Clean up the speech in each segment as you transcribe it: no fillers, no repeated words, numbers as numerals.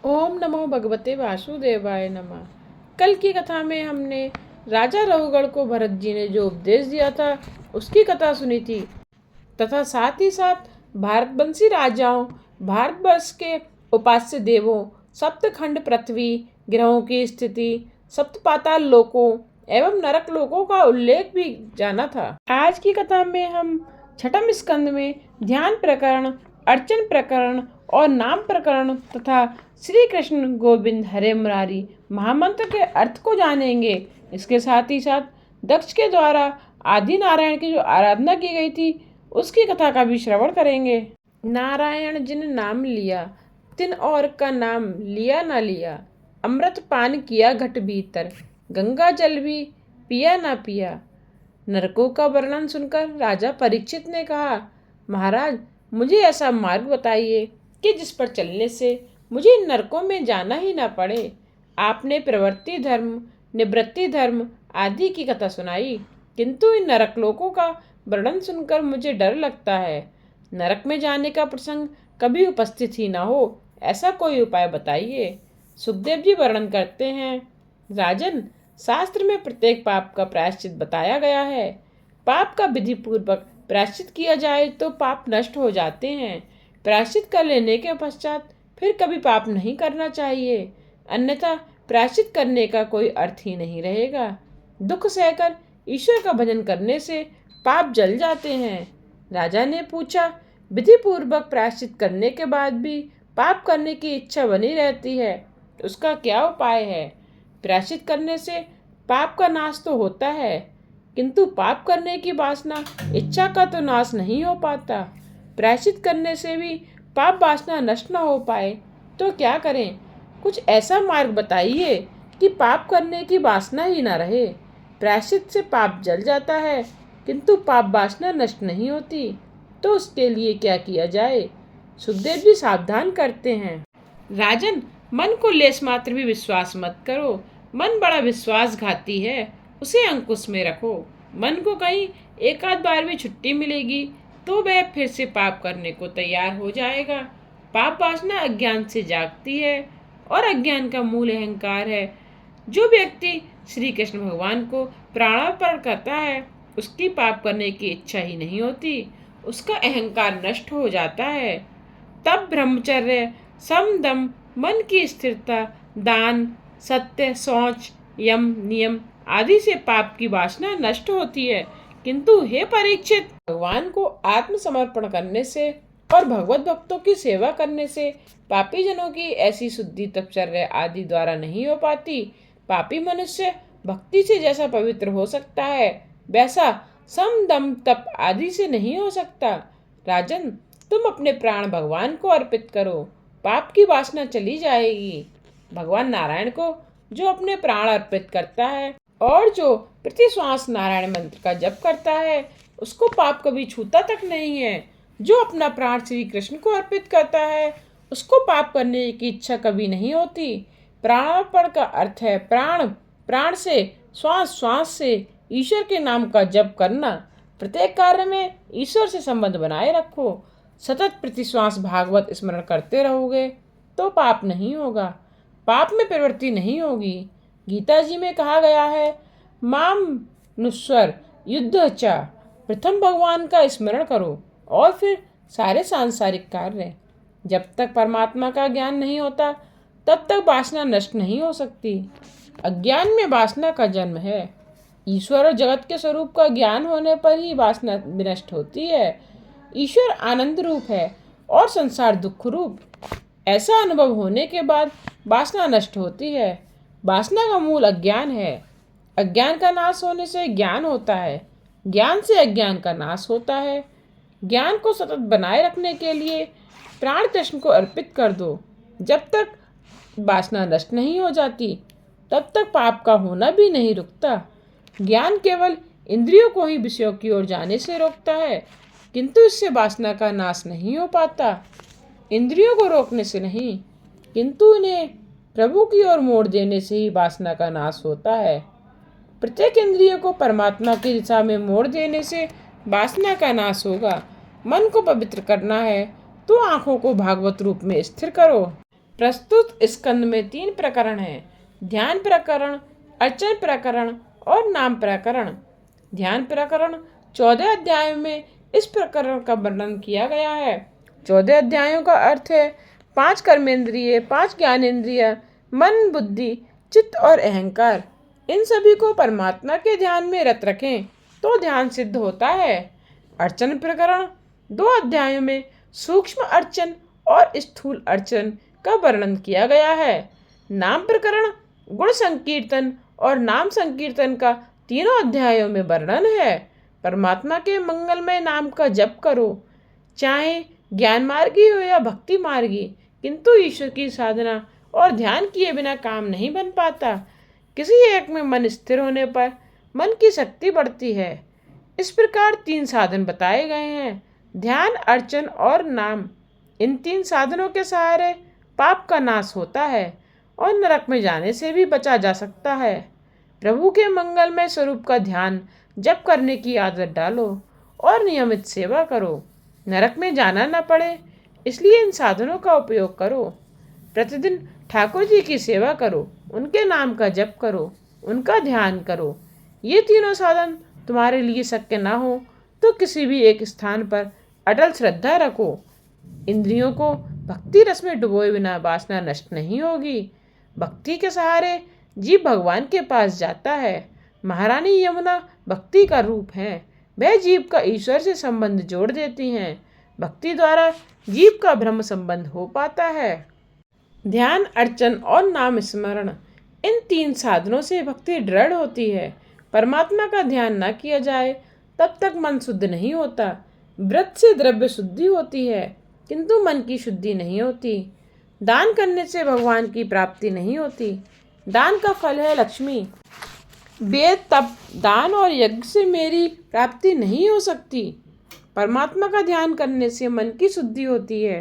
ओम नमो भगवते वासुदेवाय नमः। कल की कथा में हमने राजा रघुगण को भरत जी ने जो उपदेश दिया था उसकी कथा सुनी थी तथा साथ ही साथ भारतवंशी राजाओं, भारतवर्ष के उपास्य देवों, सप्तखंड पृथ्वी, ग्रहों की स्थिति, सप्त पाताल लोकों एवं नरक लोकों का उल्लेख भी जाना था। आज की कथा में हम छठम स्कंद में ध्यान प्रकरण, अर्चन प्रकरण और नाम प्रकरण तथा श्री कृष्ण गोविंद हरे मुरारी महामंत्र के अर्थ को जानेंगे। इसके साथ ही साथ दक्ष के द्वारा आदि नारायण की जो आराधना की गई थी उसकी कथा का भी श्रवण करेंगे। नारायण जिन नाम लिया, तिन और का नाम लिया ना लिया। अमृत पान किया घट भीतर, गंगा जल भी पिया ना पिया। नरकों का वर्णन सुनकर राजा परीक्षित ने कहा, महाराज मुझे ऐसा मार्ग बताइए कि जिस पर चलने से मुझे इन नरकों में जाना ही ना पड़े। आपने प्रवृत्ति धर्म, निवृत्ति धर्म आदि की कथा सुनाई, किंतु इन नरक लोकों का वर्णन सुनकर मुझे डर लगता है। नरक में जाने का प्रसंग कभी उपस्थित ही ना हो, ऐसा कोई उपाय बताइए। सुखदेव जी वर्णन करते हैं, राजन शास्त्र में प्रत्येक पाप का प्रायश्चित बताया गया है। पाप का विधि पूर्वक प्रायश्चित किया जाए तो पाप नष्ट हो जाते हैं। प्रायश्चित कर लेने के पश्चात फिर कभी पाप नहीं करना चाहिए, अन्यथा प्रायश्चित करने का कोई अर्थ ही नहीं रहेगा। दुख सहकर ईश्वर का भजन करने से पाप जल जाते हैं। राजा ने पूछा, विधि पूर्वक प्रायश्चित करने के बाद भी पाप करने की इच्छा बनी रहती है, उसका क्या उपाय है? प्रायश्चित करने से पाप का नाश तो होता है, किंतु पाप करने की वासना इच्छा का तो नाश नहीं हो पाता। प्रायश्चित करने से भी पाप वासना नष्ट न हो पाए तो क्या करें? कुछ ऐसा मार्ग बताइए कि पाप करने की वासना ही ना रहे। प्रायश्चित से पाप जल जाता है किंतु पाप वासना नष्ट नहीं होती, तो उसके लिए क्या किया जाए? सुखदेव जी सावधान करते हैं, राजन मन को लेस मात्र भी विश्वास मत करो। मन बड़ा विश्वासघाती है, उसे अंकुश में रखो। मन को कहीं एक आध बार भी छुट्टी मिलेगी तो वह फिर से पाप करने को तैयार हो जाएगा। पाप वासना अज्ञान से जागती है और अज्ञान का मूल अहंकार है। जो व्यक्ति श्री कृष्ण भगवान को प्राणार्पण करता है उसकी पाप करने की इच्छा ही नहीं होती, उसका अहंकार नष्ट हो जाता है। तब ब्रह्मचर्य, समदम, मन की स्थिरता, दान, सत्य, शौच, यम, नियम आदि से पाप की वासना नष्ट होती है। किंतु हे परीक्षित, भगवान को आत्मसमर्पण करने से और भगवत भक्तों की सेवा करने से पापी जनों की ऐसी शुद्धि तपचर्या आदि द्वारा नहीं हो पाती। पापी मनुष्य भक्ति से जैसा पवित्र हो सकता है वैसा सम दम तप आदि से नहीं हो सकता। राजन तुम अपने प्राण भगवान को अर्पित करो, पाप की वासना चली जाएगी। भगवान नारायण को जो अपने प्राण अर्पित करता है और जो प्रति श्वास नारायण मंत्र का जप करता है उसको पाप कभी छूता तक नहीं है। जो अपना प्राण श्री कृष्ण को अर्पित करता है उसको पाप करने की इच्छा कभी नहीं होती। प्राणार्पण का अर्थ है प्राण, प्राण से, श्वास श्वास से ईश्वर के नाम का जप करना। प्रत्येक कार्य में ईश्वर से संबंध बनाए रखो। सतत प्रति श्वास भागवत स्मरण करते रहोगे तो पाप नहीं होगा, पाप में प्रवृत्ति नहीं होगी। गीता जी में कहा गया है, माम नुस्वर युद्ध चा, प्रथम भगवान का स्मरण करो और फिर सारे सांसारिक कार्य। जब तक परमात्मा का ज्ञान नहीं होता तब तक वासना नष्ट नहीं हो सकती। अज्ञान में वासना का जन्म है। ईश्वर और जगत के स्वरूप का ज्ञान होने पर ही वासना नष्ट होती है। ईश्वर आनंद रूप है और संसार दुख रूप। ऐसा अनुभव होने के बाद वासना नष्ट होती है। वासना का मूल अज्ञान है। अज्ञान का नाश होने से ज्ञान होता है, ज्ञान से अज्ञान का नाश होता है। ज्ञान को सतत बनाए रखने के लिए प्राण कृष्ण को अर्पित कर दो। जब तक वासना नष्ट नहीं हो जाती तब तक पाप का होना भी नहीं रुकता। ज्ञान केवल इंद्रियों को ही विषयों की ओर जाने से रोकता है, किंतु इससे वासना का नाश नहीं हो पाता। इंद्रियों को रोकने से नहीं, किंतु इन्हें प्रभु की ओर मोड़ देने से ही वासना का नाश होता है। प्रत्येक इंद्रिय को परमात्मा की दिशा में मोड़ देने से वासना का नाश होगा। मन को पवित्र करना है तो आंखों को भागवत रूप में स्थिर करो। प्रस्तुत स्कंद में 3 प्रकरण हैं: ध्यान प्रकरण, अर्चन प्रकरण और नाम प्रकरण। ध्यान प्रकरण 14 अध्यायों में इस प्रकरण का वर्णन किया गया है। 14 अध्यायों का अर्थ है 5 कर्मेंद्रिय, 5 ज्ञानेंद्रिय, मन, बुद्धि, चित्त और अहंकार। इन सभी को परमात्मा के ध्यान में रत रखें तो ध्यान सिद्ध होता है। अर्चन प्रकरण 2 अध्यायों में सूक्ष्म अर्चन और स्थूल अर्चन का वर्णन किया गया है। नाम प्रकरण गुण संकीर्तन और नाम संकीर्तन का 3 अध्यायों में वर्णन है। परमात्मा के मंगलमय नाम का जप करो, चाहे ज्ञान मार्गी हो या भक्ति मार्गी, किंतु ईश्वर की साधना और ध्यान किए बिना काम नहीं बन पाता। किसी एक में मन स्थिर होने पर मन की शक्ति बढ़ती है। इस प्रकार 3 साधन बताए गए हैं: ध्यान, अर्चन और नाम। इन 3 साधनों के सहारे पाप का नाश होता है और नरक में जाने से भी बचा जा सकता है। प्रभु के मंगलमय स्वरूप का ध्यान जप करने की आदत डालो और नियमित सेवा करो। नरक में जाना न पड़े, इसलिए इन साधनों का उपयोग करो। प्रतिदिन ठाकुर जी की सेवा करो, उनके नाम का जप करो, उनका ध्यान करो। ये तीनों साधन तुम्हारे लिए शक्य ना हो तो किसी भी एक स्थान पर अटल श्रद्धा रखो। इंद्रियों को भक्ति रस में डुबोए बिना वासना नष्ट नहीं होगी। भक्ति के सहारे जीव भगवान के पास जाता है। महारानी यमुना भक्ति का रूप है। वह जीव का ईश्वर से संबंध जोड़ देती हैं। भक्ति द्वारा जीव का ब्रह्म संबंध हो पाता है। ध्यान, अर्चन और नाम स्मरण, इन 3 साधनों से भक्ति दृढ़ होती है। परमात्मा का ध्यान न किया जाए तब तक मन शुद्ध नहीं होता। व्रत से द्रव्य शुद्धि होती है, किंतु मन की शुद्धि नहीं होती। दान करने से भगवान की प्राप्ति नहीं होती। दान का फल है लक्ष्मी। वेद, तप, दान और यज्ञ से मेरी प्राप्ति नहीं हो सकती। परमात्मा का ध्यान करने से मन की शुद्धि होती है,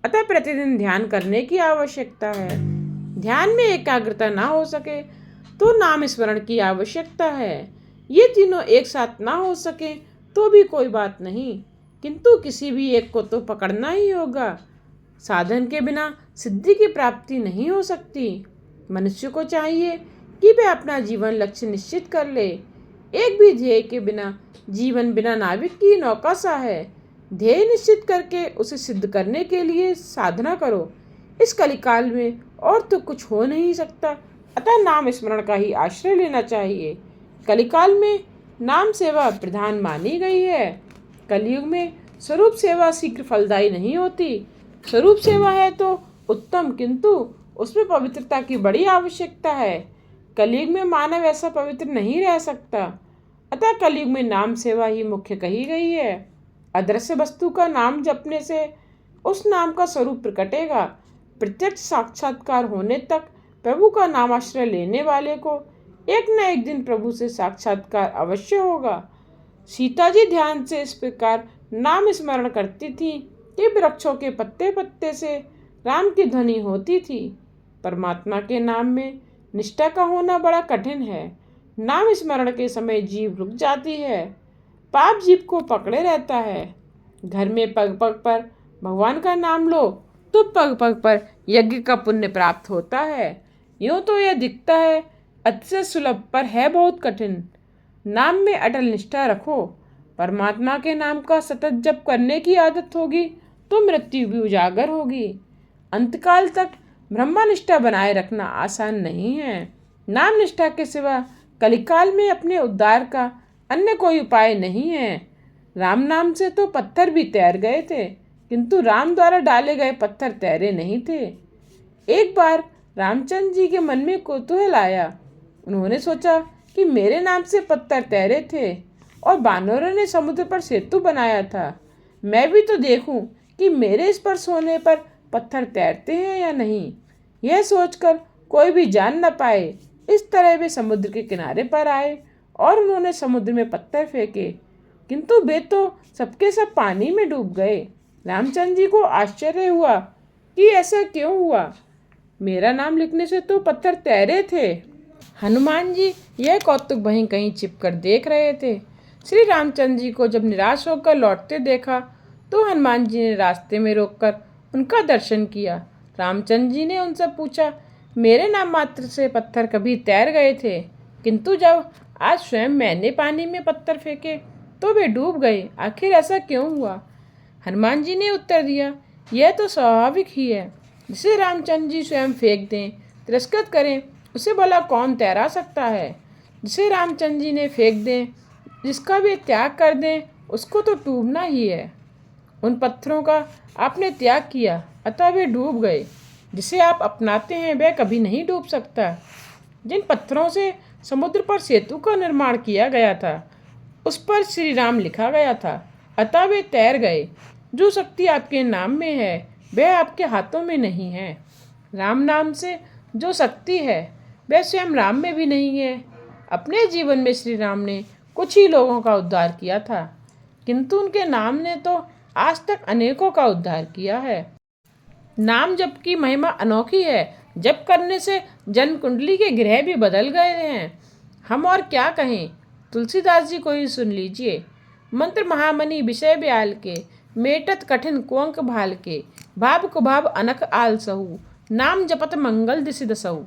अतः प्रतिदिन ध्यान करने की आवश्यकता है। ध्यान में एकाग्रता ना हो सके तो नाम स्मरण की आवश्यकता है। ये तीनों एक साथ ना हो सके तो भी कोई बात नहीं, किंतु किसी भी एक को तो पकड़ना ही होगा। साधन के बिना सिद्धि की प्राप्ति नहीं हो सकती। मनुष्य को चाहिए कि वह अपना जीवन लक्ष्य निश्चित कर ले। एक भी ध्येय के बिना जीवन बिना नाविक की नौका सा है। ध्येय निश्चित करके उसे सिद्ध करने के लिए साधना करो। इस कलिकाल में और तो कुछ हो नहीं सकता, अतः नाम स्मरण का ही आश्रय लेना चाहिए। कलिकाल में नाम सेवा प्रधान मानी गई है। कलयुग में स्वरूप सेवा शीघ्र फलदायी नहीं होती। स्वरूप सेवा है तो उत्तम, किंतु उसमें पवित्रता की बड़ी आवश्यकता है। कलयुग में मानव ऐसा पवित्र नहीं रह सकता, अतः कलयुग में नाम सेवा ही मुख्य कही गई है। अदृश्य वस्तु का नाम जपने से उस नाम का स्वरूप प्रकटेगा। प्रत्यक्ष साक्षात्कार होने तक प्रभु का नामाश्रय लेने वाले को एक न एक दिन प्रभु से साक्षात्कार अवश्य होगा। सीता जी ध्यान से इस प्रकार नाम स्मरण करती थी कि वृक्षों के पत्ते पत्ते से राम की ध्वनि होती थी। परमात्मा के नाम में निष्ठा का होना बड़ा कठिन है। नाम स्मरण के समय जीभ रुक जाती है, पाप जीभ को पकड़े रहता है। घर में पग पग पर भगवान का नाम लो तो पग पग पर यज्ञ का पुण्य प्राप्त होता है। यूँ तो यह दिखता है अतिशय सुलभ, पर है बहुत कठिन। नाम में अटल निष्ठा रखो। परमात्मा के नाम का सतत जप करने की आदत होगी तो मृत्यु भी उजागर होगी। अंतकाल तक ब्रह्मनिष्ठा बनाए रखना आसान नहीं है। नाम निष्ठा के सिवा कलिकाल में अपने उद्धार का अन्य कोई उपाय नहीं है। राम नाम से तो पत्थर भी तैर गए थे, किंतु राम द्वारा डाले गए पत्थर तैरे नहीं थे। एक बार रामचंद्र जी के मन में कौतूहल आया। उन्होंने सोचा कि मेरे नाम से पत्थर तैरे थे और बानरों ने समुद्र पर सेतु बनाया था। मैं भी तो देखूं कि मेरे स्पर्श होने पर पत्थर तैरते हैं या नहीं। यह सोचकर कोई भी जान न पाए, इस तरह वे समुद्र के किनारे पर आए और उन्होंने समुद्र में पत्थर फेंके, किंतु वे तो सबके सब पानी में डूब गए। रामचंद्र जी को आश्चर्य हुआ कि ऐसा क्यों हुआ। मेरा नाम लिखने से तो पत्थर तैरे थे। हनुमान जी यह कौतुक वहीं कहीं छिपकर देख रहे थे। श्री रामचंद्र जी को जब निराश होकर लौटते देखा तो हनुमान जी ने रास्ते में रोककर उनका दर्शन किया रामचंद्र जी ने उनसे पूछा, मेरे नाम मात्र से पत्थर कभी तैर गए थे, किंतु जब आज स्वयं मैंने पानी में पत्थर फेंके तो वे डूब गए, आखिर ऐसा क्यों हुआ? हनुमान जी ने उत्तर दिया, यह तो स्वाभाविक ही है। जिसे रामचंद्र जी स्वयं फेंक दें, तिरस्कृत करें, उसे भला कौन तैरा सकता है? जिसे रामचंद्र जी ने फेंक दें, जिसका वे त्याग कर दें, उसको तो डूबना ही है। उन पत्थरों का आपने त्याग किया, अतः वे डूब गए। जिसे आप अपनाते हैं वह कभी नहीं डूब सकता। जिन पत्थरों से समुद्र पर सेतु का निर्माण किया गया था, उस पर श्री राम लिखा गया था, अतः वे तैर गए। जो शक्ति आपके नाम में है वह आपके हाथों में नहीं है। राम नाम से जो शक्ति है वह स्वयं राम में भी नहीं है। अपने जीवन में श्री राम ने कुछ ही लोगों का उद्धार किया था, किंतु उनके नाम ने तो आज तक अनेकों का उद्धार किया है। नाम जप की महिमा अनोखी है। जप करने से जन्म कुंडली के ग्रह भी बदल गए हैं। हम और क्या कहें, तुलसीदास जी को ही सुन लीजिए। मंत्र महामणि विषय ब्याल के, मेटत कठिन कुंक भाल के, भाव कुभाव अनक आल सहु, नाम जपत मंगल दिसि दसहु।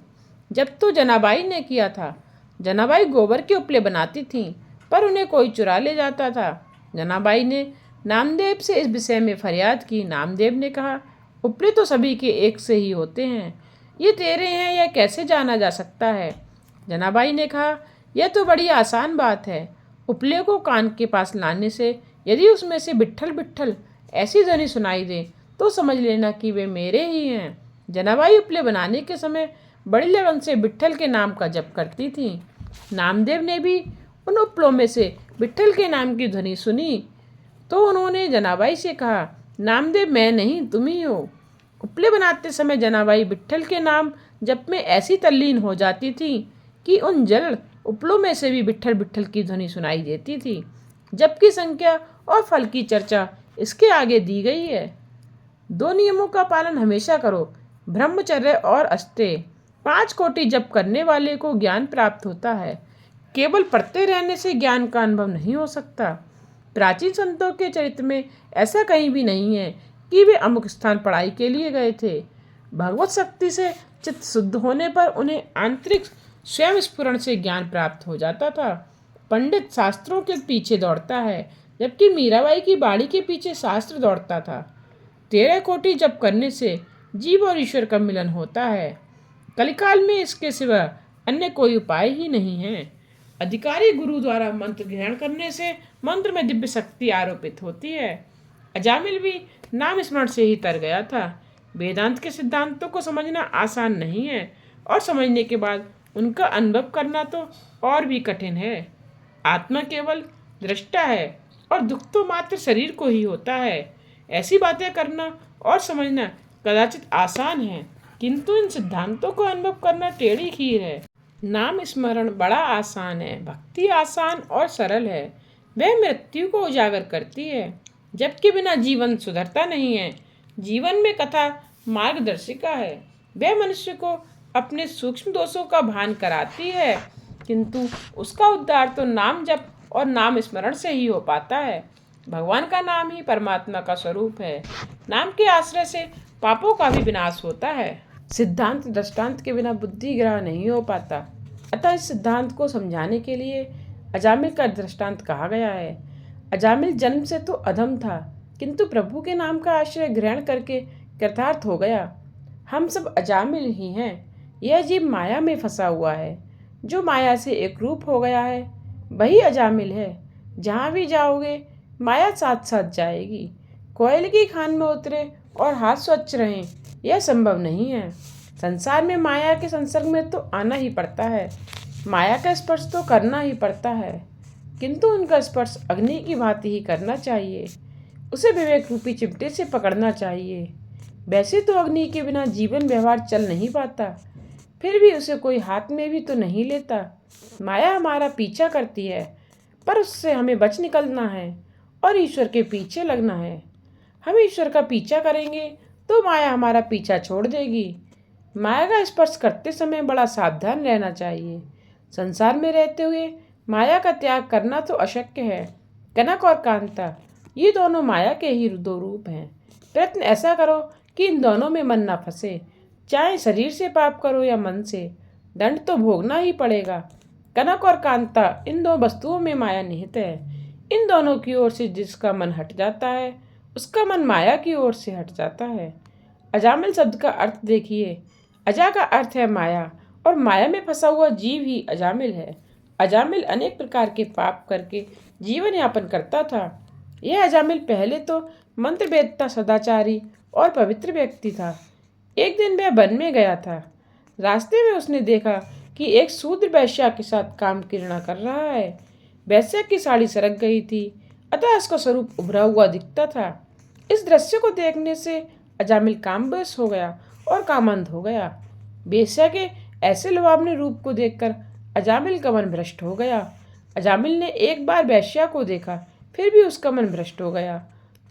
जब तो जनाबाई ने किया था। जनाबाई गोबर के उपले बनाती थीं, पर उन्हें कोई चुरा ले जाता था। जनाबाई ने नामदेव से इस विषय में फरियाद की। नामदेव ने कहा, उपले तो सभी के एक से ही होते हैं, ये तेरे हैं यह कैसे जाना जा सकता है? जनाबाई ने कहा, यह तो बड़ी आसान बात है। उपले को कान के पास लाने से यदि उसमें से बिट्ठल बिट्ठल ऐसी ध्वनि सुनाई दे तो समझ लेना कि वे मेरे ही हैं। जनाबाई उपले बनाने के समय बड़ी लगन से बिट्ठल के नाम का जप करती थी। नामदेव ने भी उन उपलों में से बिट्ठल के नाम की ध्वनि सुनी तो उन्होंने जनाबाई से कहा, नामदेव मैं नहीं तुम ही हो। उपले बनाते समय जनाबाई बिट्ठल के नाम जप में ऐसी तल्लीन हो जाती थी कि उन जल उपलों में से भी बिट्ठल बिट्ठल की ध्वनि सुनाई देती थी। जप की संख्या और फल की चर्चा इसके आगे दी गई है। 2 नियमों का पालन हमेशा करो, ब्रह्मचर्य और अस्ते। 5 कोटि जप करने वाले को ज्ञान प्राप्त होता है। केवल पढ़ते रहने से ज्ञान का अनुभव नहीं हो सकता। प्राचीन संतों के चरित्र में ऐसा कहीं भी नहीं है कि वे अमुक स्थान पढ़ाई के लिए गए थे। भगवत शक्ति से चित्त शुद्ध होने पर उन्हें आंतरिक स्वयं स्फुरण से ज्ञान प्राप्त हो जाता था। पंडित शास्त्रों के पीछे दौड़ता है, जबकि मीराबाई की बाड़ी के पीछे शास्त्र दौड़ता था। 13 कोटि जप करने से जीव और ईश्वर का मिलन होता है। कलिकाल में इसके सिवा अन्य कोई उपाय ही नहीं है। अधिकारी गुरु द्वारा मंत्र ग्रहण करने से मंत्र में दिव्य शक्ति आरोपित होती है। अजामिल भी नाम स्मरण से ही तर गया था। वेदांत के सिद्धांतों को समझना आसान नहीं है और समझने के बाद उनका अनुभव करना तो और भी कठिन है। आत्मा केवल दृष्टा है और दुख तो मात्र शरीर को ही होता है। ऐसी बातें करना और समझना कदाचित आसान है, किंतु इन सिद्धांतों को अनुभव करना टेढ़ी खीर है। नाम स्मरण बड़ा आसान है, भक्ति आसान और सरल है। वह मृत्यु को उजागर करती है, जबकि बिना जीवन सुधरता नहीं है। जीवन में कथा मार्गदर्शिका है। वह मनुष्य को अपने सूक्ष्म दोषों का भान कराती है, किंतु उसका उद्धार तो नाम जप और नाम स्मरण से ही हो पाता है। भगवान का नाम ही परमात्मा का स्वरूप है। नाम के आश्रय से पापों का भी विनाश होता है। सिद्धांत दृष्टांत के बिना बुद्धि ग्रह नहीं हो पाता, अतः इस सिद्धांत को समझाने के लिए अजामिल का दृष्टांत कहा गया है। अजामिल जन्म से तो अधम था, किंतु प्रभु के नाम का आश्रय ग्रहण करके कृतार्थ हो गया। हम सब अजामिल ही हैं। यह जीव माया में फंसा हुआ है। जो माया से एक रूप हो गया है वही अजामिल है। जहाँ भी जाओगे माया साथ साथ जाएगी। कोयल की खान में उतरे और हाथ स्वच्छ रहें, यह संभव नहीं है। संसार में माया के संसर्ग में तो आना ही पड़ता है, माया का स्पर्श तो करना ही पड़ता है, किंतु उनका स्पर्श अग्नि की भांति ही करना चाहिए। उसे विवेक रूपी चिमटे से पकड़ना चाहिए। वैसे तो अग्नि के बिना जीवन व्यवहार चल नहीं पाता, फिर भी उसे कोई हाथ में भी तो नहीं लेता। माया हमारा पीछा करती है, पर उससे हमें बच निकलना है और ईश्वर के पीछे लगना है। हम ईश्वर का पीछा करेंगे तो माया हमारा पीछा छोड़ देगी। माया का स्पर्श करते समय बड़ा सावधान रहना चाहिए। संसार में रहते हुए माया का त्याग करना तो अशक्य है। कनक और कांता ये दोनों माया के ही 2 रूप हैं। प्रयत्न ऐसा करो कि इन दोनों में मन ना फंसे। चाहे शरीर से पाप करो या मन से, दंड तो भोगना ही पड़ेगा। कनक और कांता, इन दो वस्तुओं में माया निहित है। इन दोनों की ओर से जिसका मन हट जाता है, उसका मन माया की ओर से हट जाता है। अजामिल शब्द का अर्थ देखिए। अजा का अर्थ है माया, और माया में फंसा हुआ जीव ही अजामिल है। अजामिल अनेक प्रकार के पाप करके जीवन यापन करता था। यह अजामिल पहले तो मंत्र वेदता, सदाचारी और पवित्र व्यक्ति था। एक दिन वह वन में गया था। रास्ते में उसने देखा कि एक शूद्र वैश्या के साथ काम किरणा कर रहा है। वैश्या की साड़ी सरक गई थी, अतः उसका स्वरूप उभरा हुआ दिखता था। इस दृश्य को देखने से अजामिल कामवश हो गया और कामंद हो गया। वेश्या के ऐसे लुभावने रूप को देखकर अजामिल का मन भ्रष्ट हो गया। अजामिल ने एक बार वेश्या को देखा, फिर भी उसका मन भ्रष्ट हो गया।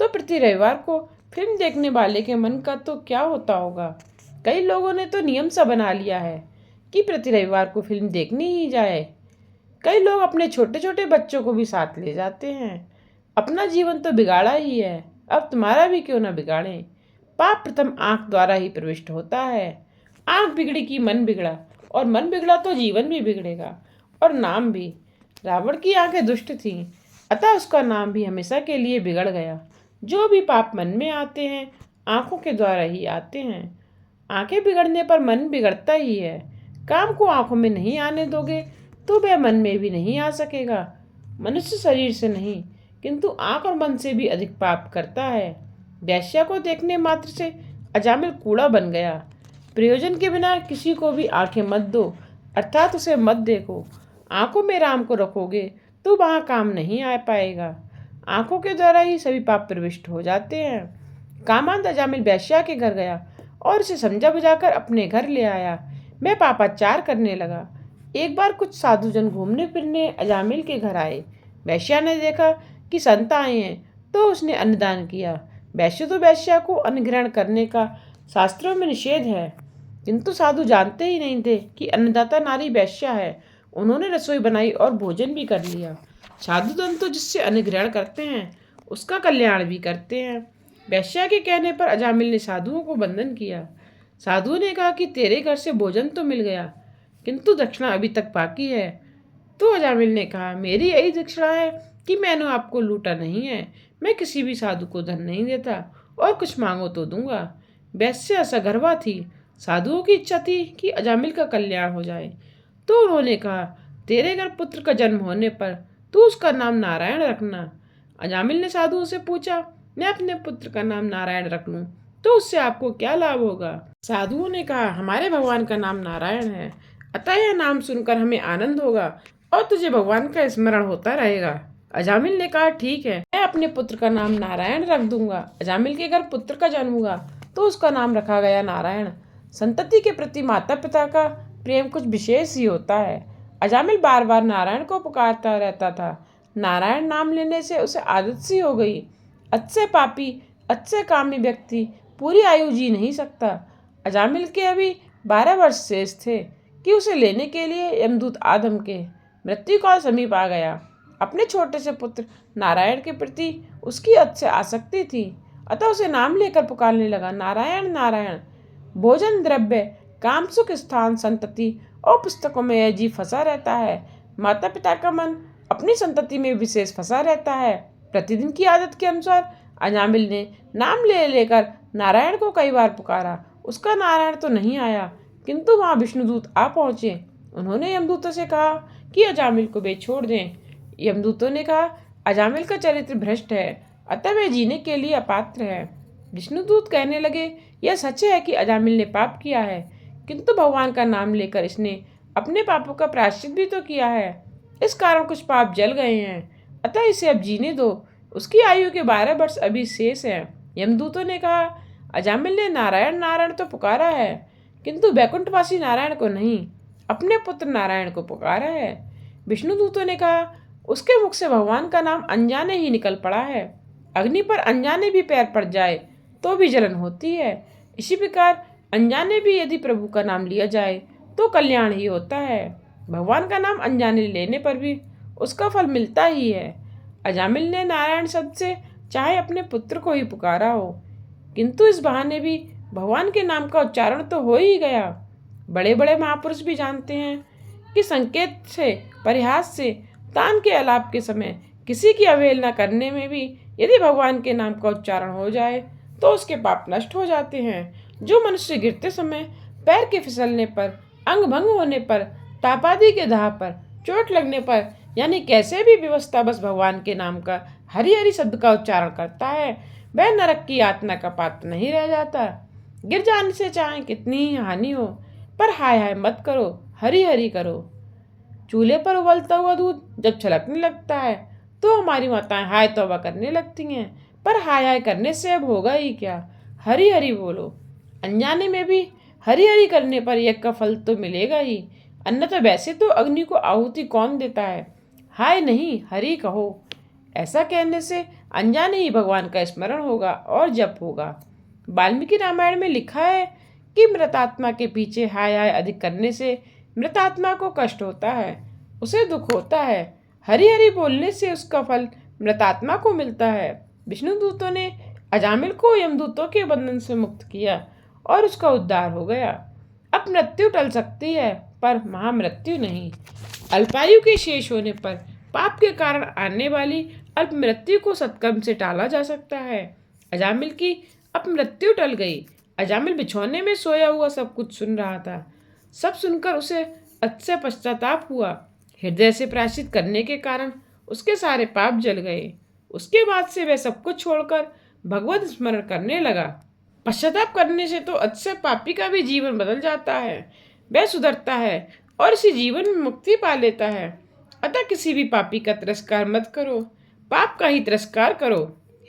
तो प्रति रविवार को फिल्म देखने वाले के मन का तो क्या होता होगा। कई लोगों ने तो नियम सा बना लिया है कि प्रति रविवार को फिल्म देखनी ही जाए। कई लोग अपने छोटे छोटे बच्चों को भी साथ ले जाते हैं। अपना जीवन तो बिगाड़ा ही है, अब तुम्हारा भी क्यों ना बिगाड़ें। पाप प्रथम आंख द्वारा ही प्रविष्ट होता है। आंख बिगड़ी कि मन बिगड़ा, और मन बिगड़ा तो जीवन भी बिगड़ेगा और नाम भी। रावण की आंखें दुष्ट थीं, अतः उसका नाम भी हमेशा के लिए बिगड़ गया। जो भी पाप मन में आते हैं, आंखों के द्वारा ही आते हैं। आंखें बिगड़ने पर मन बिगड़ता ही है। काम को आंखों में नहीं आने दोगे तो वह मन में भी नहीं आ सकेगा। मनुष्य शरीर से नहीं, किंतु आंख और मन से भी अधिक पाप करता है। वेश्या को देखने मात्र से अजामिल कूड़ा बन गया। प्रयोजन के बिना किसी को भी आंखें मत दो, अर्थात उसे मत देखो। आंखों में राम को रखोगे तो वहाँ काम नहीं आ पाएगा। आंखों के द्वारा ही सभी पाप प्रविष्ट हो जाते हैं। कामांध अजामिल वेश्या के घर गया और उसे समझा बुझाकर अपने घर ले आया। मैं पापाचार करने लगा। एक बार कुछ साधुजन घूमने फिरने अजामिल के घर आए। वेश्या ने देखा कि संत आए हैं तो उसने अन्नदान किया। वैश्य तो वेश्या को अन्न ग्रहण करने का शास्त्रों में निषेध है, किंतु साधु जानते ही नहीं थे कि अन्नदाता नारी वेश्या है। उन्होंने रसोई बनाई और भोजन भी कर लिया। साधुजन तो जिससे अन्न ग्रहण करते हैं उसका कल्याण भी करते हैं। वेश्या के कहने पर अजामिल ने साधुओं को बंधन किया। साधुओं ने कहा कि तेरे घर से भोजन तो मिल गया, किंतु दक्षिणा अभी तक बाकी है। तो अजामिल ने कहा, मेरी यही दक्षिणा है कि मैंने आपको लूटा नहीं है। मैं किसी भी साधु को धन नहीं देता, और कुछ मांगो तो दूंगा। वैश्या सगर्वा थी। साधुओं की इच्छा थी कि अजामिल का कल्याण हो जाए, तो उन्होंने कहा, तेरे घर पुत्र का जन्म होने पर तू उसका नाम नारायण रखना। अजामिल ने साधुओं से पूछा, मैं अपने पुत्र का नाम नारायण रख लूं तो उससे आपको क्या लाभ होगा। साधुओं ने कहा, हमारे भगवान का नाम नारायण है, अतः यह नाम सुनकर हमें आनंद होगा और तुझे भगवान का स्मरण होता रहेगा। अजामिल ने कहा, ठीक है, मैं अपने पुत्र का नाम नारायण रख दूंगा। अजामिल के घर पुत्र का जन्म हुआ तो उसका नाम रखा गया नारायण। संतति के प्रति माता पिता का प्रेम कुछ विशेष ही होता है। अजामिल बार बार नारायण को पुकारता रहता था। नारायण नाम लेने से उसे आदत सी हो गई। अच्छे पापी, अच्छे कामी व्यक्ति पूरी आयु जी नहीं सकता। अजामिल के अभी 12 वर्ष शेष थे कि उसे लेने के लिए यमदूत आदम के। मृत्यु काल समीप आ गया। अपने छोटे से पुत्र नारायण के प्रति उसकी अच्छी आसक्ति थी, अतः उसे नाम लेकर पुकारने लगा, नारायण नारायण। भोजन, द्रव्य, काम, सुख, स्थान, संतति और पुस्तकों में यह जीव फंसा रहता है। माता पिता का मन अपनी संतति में विशेष फंसा रहता है। प्रतिदिन की आदत के अनुसार अजामिल ने नाम ले लेकर नारायण को कई बार पुकारा। उसका नारायण तो नहीं आया, किंतु वहाँ विष्णुदूत आ पहुँचे। उन्होंने यमदूतों से कहा कि अजामिल को वे छोड़ दें। यमदूतों ने कहा, अजामिल का चरित्र भ्रष्ट है, अतः वह जीने के लिए अपात्र है। विष्णुदूत कहने लगे, यह सच है कि अजामिल ने पाप किया है, किंतु भगवान का नाम लेकर इसने अपने पापों का प्रायश्चित भी तो किया है। इस कारण कुछ पाप जल गए हैं, अतः इसे अब जीने दो। उसकी आयु के 12 वर्ष अभी शेष है। यमदूतों ने कहा, अजामिल ने नारायण नारायण तो पुकारा है, किंतु वैकुंठवासी नारायण को नहीं, अपने पुत्र नारायण को पुकारा है। विष्णुदूतों ने कहा, उसके मुख से भगवान का नाम अनजाने ही निकल पड़ा है। अग्नि पर अनजाने भी पैर पड़ जाए तो भी जलन होती है। इसी प्रकार अनजाने भी यदि प्रभु का नाम लिया जाए तो कल्याण ही होता है। भगवान का नाम अनजाने लेने पर भी उसका फल मिलता ही है। अजामिल ने नारायण शब्द से चाहे अपने पुत्र को ही पुकारा हो, किंतु इस बहाने भी भगवान के नाम का उच्चारण तो हो ही गया। बड़े बड़े महापुरुष भी जानते हैं कि संकेत से, परिहास से, तान के आलाप के समय किसी की अवहेलना करने में भी यदि भगवान के नाम का उच्चारण हो जाए तो उसके पाप नष्ट हो जाते हैं। जो मनुष्य गिरते समय पैर के फिसलने पर, अंग भंग होने पर, तापादी के दाह पर, चोट लगने पर, यानी कैसे भी व्यवस्था बस भगवान के नाम का हरि हरि शब्द का उच्चारण करता है, वह नरक की यातना का पात्र नहीं रह जाता। गिर जाने से चाहे कितनी ही हानि हो, पर हाय हाय मत करो, हरि हरि करो। चूल्हे पर उबलता हुआ दूध जब छलकने लगता है तो हमारी माताएं हाय तौबा करने लगती हैं, पर हाय हाय करने से अब होगा ही क्या, हरि हरि बोलो। अनजाने में भी हरि हरि करने पर यज्ञ का फल तो मिलेगा ही, अन्यथा वैसे तो अग्नि को आहुति कौन देता है। हाय नहीं, हरि कहो। ऐसा कहने से अनजाने ही भगवान का स्मरण होगा और जप होगा। वाल्मीकि रामायण में लिखा है कि मृतात्मा के पीछे हाय हाय अधिक करने से मृतात्मा को कष्ट होता है, उसे दुख होता है। हरि हरि बोलने से उसका फल मृतात्मा को मिलता है। विष्णु दूतों ने अजामिल को यमदूतों के बंधन से मुक्त किया और उसका उद्धार हो गया। अब मृत्यु टल सकती है पर महामृत्यु नहीं। अल्पायु के शेष होने पर पाप के कारण आने वाली अल्प मृत्यु को सत्कर्म से टाला जा सकता है। अजामिल की अब मृत्यु टल गई। अजामिल बिछौने में सोया हुआ सब कुछ सुन रहा था। सब सुनकर उसे अतिशय पश्चाताप हुआ। हृदय से प्रायश्चित करने के कारण उसके सारे पाप जल गए। उसके बाद से वह सब कुछ छोड़कर भगवत स्मरण करने लगा। पश्चाताप करने से तो अतिशय पापी का भी जीवन बदल जाता है, वह सुधरता है और इसी जीवन में मुक्ति पा लेता है। अतः किसी भी पापी का तिरस्कार मत करो, पाप का ही तिरस्कार करो।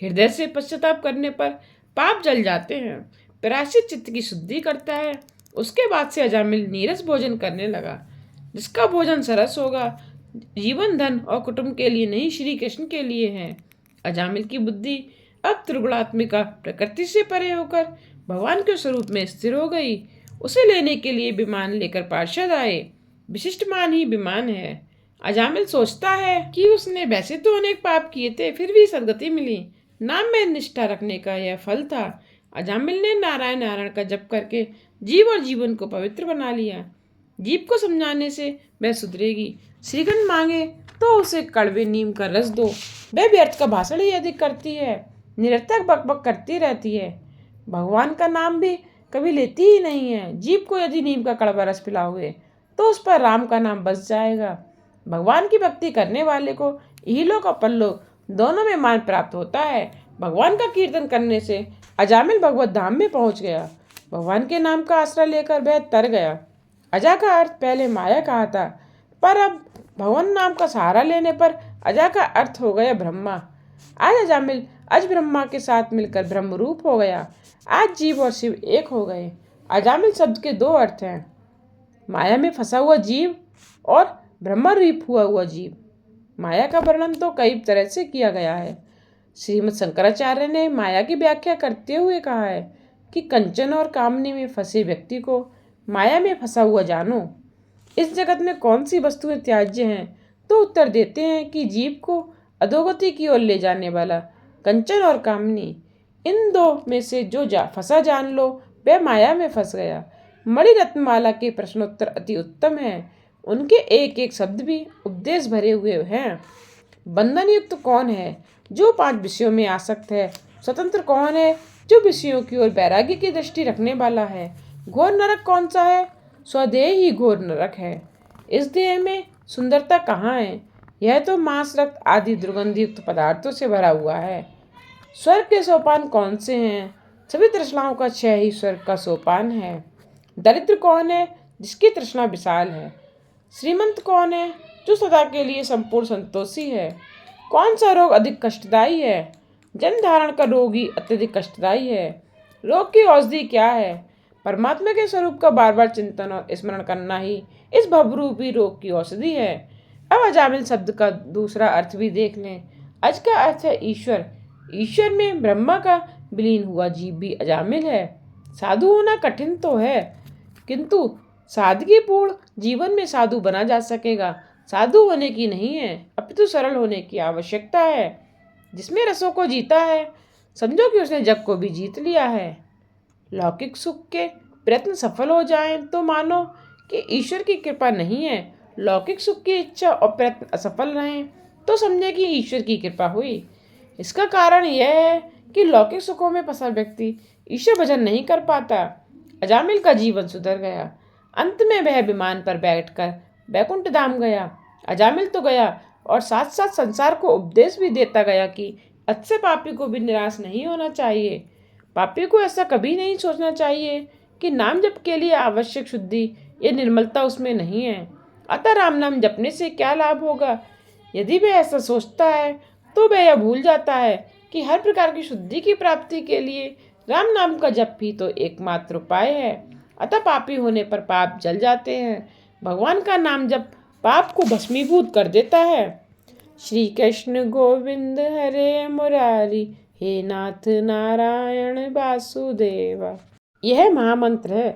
हृदय से पश्चाताप करने पर पाप जल जाते हैं। प्रायश्चित चित्त की शुद्धि करता है। उसके बाद से अजामिल नीरस भोजन करने लगा। जिसका भोजन सरस होगा, जीवन धन और कुटुंब के लिए नहीं, श्री कृष्ण के लिए है। अजामिल की बुद्धि अब त्रिगुणात्मिका प्रकृति से परे होकर भगवान के स्वरूप में स्थिर हो गई। उसे लेने के लिए विमान लेकर पार्षद आए। विशिष्ट मान ही विमान है। अजामिल सोचता है कि उसने वैसे तो अनेक पाप किए थे, फिर भी सदगति मिली। नाम में निष्ठा रखने का यह फल था। अजामिल ने नारायण नारायण का जप करके जीव और जीवन को पवित्र बना लिया। जीव को समझाने से वह सुधरेगी। श्रीगंध मांगे तो उसे कड़वे नीम का रस दो। वह व्यर्थ का भाषण ही अधिक करती है, निरर्थक बकबक करती रहती है, भगवान का नाम भी कभी लेती ही नहीं है। जीव को यदि नीम का कड़वा रस पिलाओगे तो उस पर राम का नाम बस जाएगा। भगवान की भक्ति करने वाले को इहलोक और परलोक दोनों में मान प्राप्त होता है। भगवान का कीर्तन करने से अजामिल भगवत धाम में पहुंच गया। भगवान के नाम का आश्रय लेकर वह तर गया। अजा का अर्थ पहले माया कहा था, पर अब भगवान नाम का सहारा लेने पर अजा का अर्थ हो गया ब्रह्मा। आज अजामिल अज ब्रह्मा के साथ मिलकर ब्रह्म रूप हो गया। आज जीव और शिव एक हो गए। अजामिल शब्द के दो अर्थ हैं, माया में फंसा हुआ जीव और ब्रह्म रूप हुआ जीव। माया का वर्णन तो कई तरह से किया गया है। श्रीमद् शंकराचार्य ने माया की व्याख्या करते हुए कहा है कि कंचन और कामनी में फंसे व्यक्ति को माया में फंसा हुआ जानो। इस जगत में कौन सी वस्तुएं त्याज्य हैं, तो उत्तर देते हैं कि जीव को अधोगति की ओर ले जाने वाला कंचन और कामनी। इन दो में से जो फंसा जान लो वह माया में फंस गया। मणि रत्नमाला के प्रश्नोत्तर अति उत्तम हैं। उनके एक एक शब्द भी उपदेश भरे हुए हैं। बंधन युक्त कौन है जो 5 विषयों में आसक्त है। स्वतंत्र कौन है जो विषयों की ओर वैराग्य की दृष्टि रखने वाला है। घोर नरक कौन सा है, स्वदेह ही घोर नरक है। इस देह में सुंदरता कहाँ है, यह तो मांस रक्त आदि दुर्गंधयुक्त पदार्थों से भरा हुआ है। स्वर्ग के सोपान कौन से हैं, सभी तृष्णाओं का क्षय ही स्वर्ग का सोपान है। दरिद्र कौन है जिसकी तृष्णा विशाल है। श्रीमंत कौन है जो सदा के लिए संपूर्ण संतोषी है। कौन सा रोग अधिक कष्टदायी है, जन धारण का रोग ही अत्यधिक कष्टदायी है। रोग की औषधि क्या है, परमात्मा के स्वरूप का बार बार चिंतन और स्मरण करना ही इस भवरूपी रोग की औषधि है। अब अजामिल शब्द का दूसरा अर्थ भी देख लें। अज का अर्थ है ईश्वर। ईश्वर में ब्रह्मा का विलीन हुआ जीव भी अजामिल है। साधु होना कठिन तो है, किंतु सादगीपूर्ण जीवन में साधु बना जा सकेगा। साधु होने की नहीं है, अपितु सरल होने की आवश्यकता है। जिसमें रसों को जीता है, समझो कि उसने जग को भी जीत लिया है। लौकिक सुख के प्रयत्न सफल हो जाएं तो मानो कि ईश्वर की कृपा नहीं है। लौकिक सुख की इच्छा और प्रयत्न असफल रहें तो समझे कि ईश्वर की कृपा हुई। इसका कारण यह है कि लौकिक सुखों में फंसा व्यक्ति ईश्वर भजन नहीं कर पाता। अजामिल का जीवन सुधर गया। अंत में वह विमान पर बैठकर बैकुंठ धाम गया। अजामिल तो गया और साथ साथ संसार को उपदेश भी देता गया कि अच्छे पापी को भी निराश नहीं होना चाहिए। पापी को ऐसा कभी नहीं सोचना चाहिए कि नाम जप के लिए आवश्यक शुद्धि या निर्मलता उसमें नहीं है, अतः राम नाम जपने से क्या लाभ होगा। यदि वह ऐसा सोचता है तो वह यह भूल जाता है कि हर प्रकार की शुद्धि की प्राप्ति के लिए राम नाम का जप ही तो एकमात्र उपाय है। अतः पापी होने पर पाप जल जाते हैं। भगवान का नाम जप पाप को भस्मीभूत कर देता है। श्री कृष्ण गोविंद हरे मुरारी, हे नाथ नारायण वासुदेवा। यह महामंत्र है।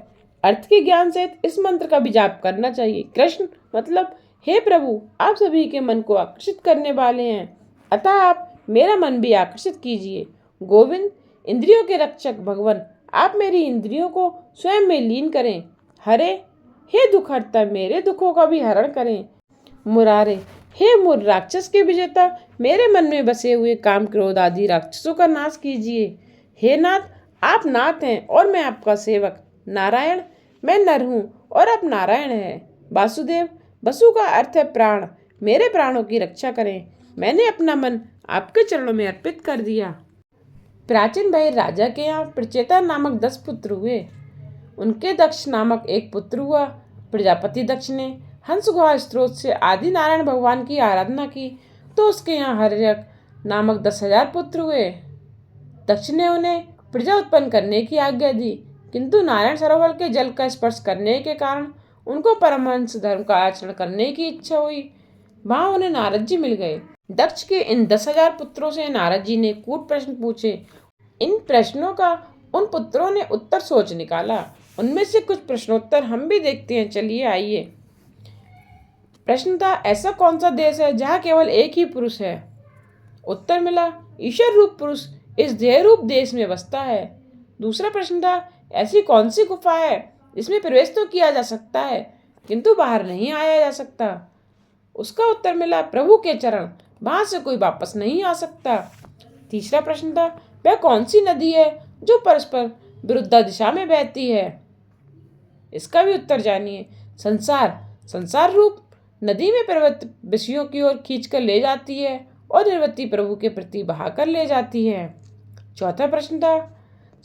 अर्थ के ज्ञान से इस मंत्र का भी जाप करना चाहिए। कृष्ण मतलब हे प्रभु, आप सभी के मन को आकर्षित करने वाले हैं, अतः आप मेरा मन भी आकर्षित कीजिए। गोविंद इंद्रियों के रक्षक भगवान, आप मेरी इंद्रियों को स्वयं में लीन करें। हरे हे दुख हरता, मेरे दुखों का भी हरण करें। मुरारे हे मुर राक्षस के विजेता, मेरे मन में बसे हुए काम क्रोध आदि राक्षसों का नाश कीजिए। हे नाथ, आप नाथ हैं और मैं आपका सेवक। नारायण, मैं नर हूँ और आप नारायण हैं। वासुदेव, वसु का अर्थ है प्राण, मेरे प्राणों की रक्षा करें। मैंने अपना मन आपके चरणों में अर्पित कर दिया। प्राचीन भय राजा के यहाँ प्रचेता नामक 10 पुत्र हुए। उनके दक्ष नामक एक पुत्र हुआ। प्रजापति दक्ष ने हंस गुहा स्त्रोत से आदि नारायण भगवान की आराधना की तो उसके यहाँ हर्यक नामक 10,000 पुत्र हुए। दक्ष ने उन्हें प्रजा उत्पन्न करने की आज्ञा दी, किंतु नारायण सरोवर के जल का स्पर्श करने के कारण उनको परमहंस धर्म का आचरण करने की इच्छा हुई। वहां उन्हें नारद जी मिल गए। दक्ष के इन 10,000 पुत्रों से नारद जी ने कूट प्रश्न पूछे। इन प्रश्नों का उन पुत्रों ने उत्तर सोच निकाला। उनमें से कुछ प्रश्नोत्तर हम भी देखते हैं, चलिए आइए। प्रश्न था, ऐसा कौन सा देश है जहाँ केवल एक ही पुरुष है? उत्तर मिला, ईश्वर रूप पुरुष इस देह रूप देश में बसता है। दूसरा प्रश्न था, ऐसी कौन सी गुफा है जिसमें प्रवेश तो किया जा सकता है किंतु बाहर नहीं आया जा सकता? उसका उत्तर मिला, प्रभु के चरण, वहां से कोई वापस नहीं आ सकता। तीसरा प्रश्न था, वह कौन सी नदी है जो परस्पर विरुद्ध दिशा में बहती है? इसका भी उत्तर जानिए। संसार, संसार रूप नदी में प्रवृत्त विषयों की ओर खींचकर ले जाती है और निर्वृत्ति प्रभु के प्रति बहाकर ले जाती है। चौथा प्रश्न था,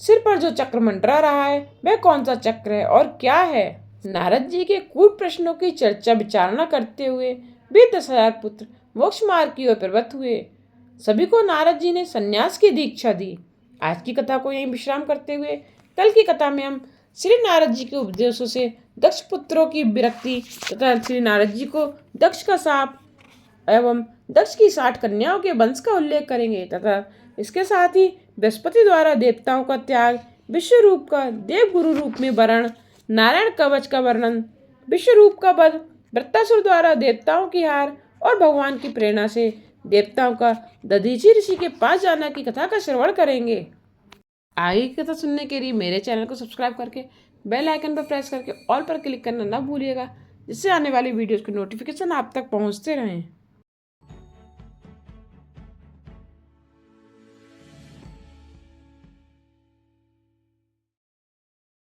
सिर पर जो चक्र मंडरा रहा है वह कौन सा चक्र है और क्या है? नारद जी के कूट प्रश्नों की चर्चा विचारणा करते हुए वे 10,000 पुत्र मोक्ष मार्ग की ओर प्रवृत्त हुए। सभी को नारद जी ने संन्यास की दीक्षा दी। आज की कथा को यहीं विश्राम करते हुए कल की कथा में हम श्री नारद जी के उपदेशों से दक्ष पुत्रों की विरक्ति तथा श्री नारद जी को दक्ष का शाप एवं दक्ष की 60 कन्याओं के वंश का उल्लेख करेंगे तथा इसके साथ ही बृहस्पति द्वारा देवताओं का त्याग, विश्व रूप का देव गुरु रूप में वर्ण, नारायण कवच का वर्णन, विश्व रूप का वध, वृत्तासुर द्वारा देवताओं की हार और भगवान की प्रेरणा से देवताओं का दधीची ऋषि के पास जाना की कथा का श्रवण करेंगे। आगे की कथा सुनने के लिए मेरे चैनल को सब्सक्राइब करके बेल आइकन पर प्रेस करके ऑल पर क्लिक करना ना भूलिएगा, जिससे आने वाली वीडियोस के नोटिफिकेशन आप तक पहुंचते रहें।